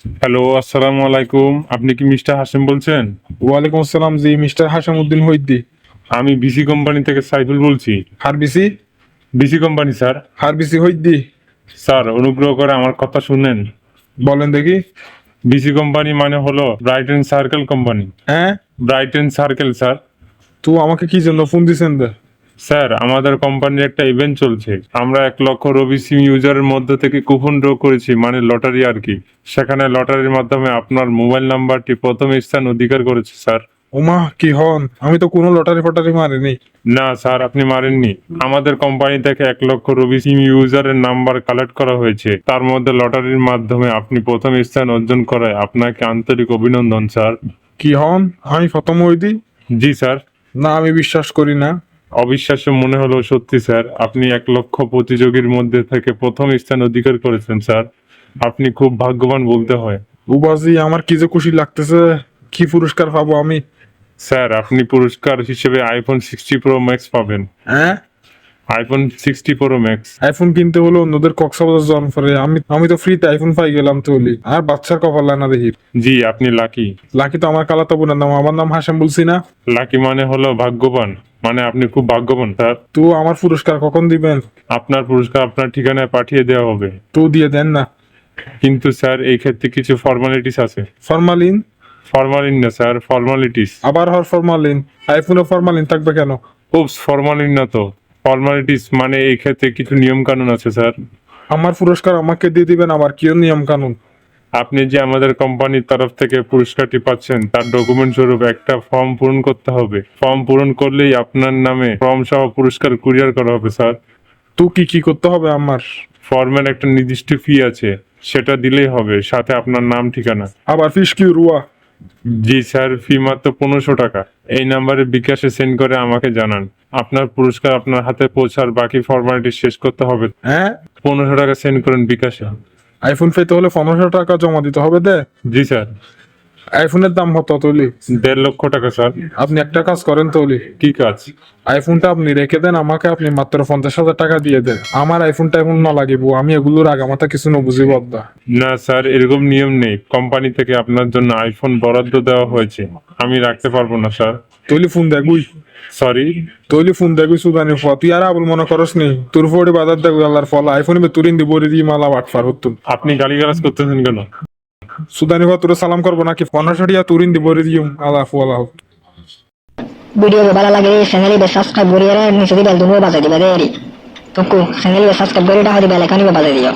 Hello, আসসালামু আলাইকুম। আপনি কি মিস্টার হাসেম বলছেন? ওয়ালাইকুম আসসালাম, জি মিস্টার হাসামউদ্দিন হইদ্দি। আমি বিসি কোম্পানি থেকে সাইফুল বলছি। হারবিসি বিসি কোম্পানি স্যার। হারবিসি হইদ্দি। স্যার অনুগ্রহ করে আমার কথা শুনেন। বলেন দেখি। বিসি কোম্পানি মানে হলো ব্রাইট এন্ড সার্কেল কোম্পানি। হ্যাঁ, ব্রাইট এন্ড সার্কেল স্যার। তো আমাকে কি জন্য ফোন দিছেন দে? স্যার আমাদের কোম্পানির একটা ইভেন্ট চলছে। আমরা 1 লক্ষ রবি সিম ইউজারের মধ্যে থেকে কুপন ড্র করেছি, মানে লটারি আর কি। সেখানে লটারির মাধ্যমে আপনার মোবাইল নাম্বারটি প্রথম স্থান অধিকার করেছে স্যার। ওমা কি হন, আমি তো কোনো লটারি ফটারি মারিনি। না স্যার, আপনি মারেননি। আমাদের কোম্পানি থেকে 1 লক্ষ রবি সিম ইউজারের নাম্বার কালেক্ট করা হয়েছে। তার মধ্যে লটারির মাধ্যমে আপনি প্রথম স্থান অর্জন করায় আপনাকে আন্তরিক অভিনন্দন স্যার। কি হন, আমি প্রথম হইদি? জি স্যার। না, আমি বিশ্বাস করি না। অবিশ্বাস্য মনে হলো সত্যি স্যার। আপনি 1 লক্ষ প্রতিযোগীর মধ্যে থেকে প্রথম স্থান অধিকার করেছেন স্যার। আপনি খুব ভাগ্যবান বলতে হয়। উবাজি, আমার কি যে খুশি লাগতেছে। কি পুরস্কার পাবো আমি? স্যার আপনি পুরস্কার হিসেবে আইফোন 60 প্রো ম্যাক্স পাবেন। হ্যাঁ, আইফোন 60 প্রো ম্যাক্স। আইফোন কিনতে হলো অন্যদের কক্সবাজার জন পরে, আমি তো ফ্রিতে আইফোন পাই গেলাম তো হলি। আর বাচ্চার কপাল না দেখি। জি আপনি লাকি। লাকি তো আমার কালাতো বোনের নাম, আমার নাম হাসাম বলছি না? লাকি মানে হলো ভাগ্যবান, মানে আপনি খুব ভাগ্যবান স্যার। তো আমার পুরস্কার কখন দিবেন? আপনার পুরস্কার আপনার ঠিকানায় পাঠিয়ে দেওয়া হবে। তো দিয়ে দেন না। কিন্তু স্যার এই ক্ষেত্রে কিছু ফর্মালিটিস আছে। ফরমালিন? ফর্মালিন না স্যার, ফর্মালিটিস। আবার হর ফরমালিন? আইফোনে ফরমালিন থাকবে কেন? উপস, ফর্মালিন না তো, ফর্মালিটিস। মানে এই ক্ষেত্রে কিছু নিয়ম কানুন আছে স্যার। আমার পুরস্কার আমাকে দিয়ে দিবেন, আবার কি নিয়ম কানুন? আপনি যে আমাদের কোম্পানির তরফ থেকে পুরস্কারটি পাচ্ছেন তার ডকুমেন্ট স্বরূপ একটা ফর্ম পূরণ করতে হবে। ফর্ম পূরণ করলেই আপনার নামে ফর্ম সহ পুরস্কার কুরিয়ার করা হবে স্যার। তো কি কি করতে হবে আমার? ফর্মের একটা নির্দিষ্ট ফি আছে, সেটা দিলেই হবে, সাথে আপনার নাম ঠিকানা। আবার ফিস কি রুয়া? জি স্যার, ফি মাত্র 1500 টাকা। এই নাম্বারে বিকাশে সেন্ড করে আমাকে জানান। আপনার পুরস্কার আপনার হাতে পৌঁছার বাকি ফর্মালিটি শেষ করতে হবে। হ্যাঁ, 1500 টাকা সেন্ড করেন বিকাশে। আইফোন পেতে হলে 1500 টাকা জমা দিতে হবে দে? জি স্যার। আইফোনের দাম কত তৈলি? 1.5 লক্ষ টাকা স্যার। আপনি একটা কাজ করেন তৈলি, কি কাজ? আইফোনটা আপনি রেখে দেন, আমাকে আপনি মাত্র 50,000 টাকা দিয়ে দেন। আমার আইফোনটা এখন না লাগিব, আমি এগুলোর আগামাথা কিছু না বুঝি বদ্দা। না স্যার, এরকম নিয়ম নেই। কোম্পানি থেকে আপনার জন্য আইফোন বরাদ্দ দেওয়া হয়েছে, আমি রাখতে পারবো না স্যার। তৈলি ফোন দেখুই। সরি। তৈলি ফোন দেখুই সুদানি ফোয়া, তুই আর আবুল মনে করস নি? তোর ফোড়ে বাজার দেখু আল্লাহর ফল, আইফোন তুরিন দি বরি দিয়ে মালা বাটফার হতুন। আপনি গালিগালাজ করতেছেন কেন? সুদানি ফোয়া তোরে সালাম করবো নাকি? 1500 তুরিন দি বরি দিম আল্লাহ ফোয়ালা। ভিডিও ভালো লাগে চ্যানেলটি সাবস্ক্রাইব করিয়ে নিচে বেল দুনো বাজাই দিবা দেরি। তোকে চ্যানেলটি সাবস্ক্রাইব করে টাকা দিবা, লেখানি বাজাই দিও।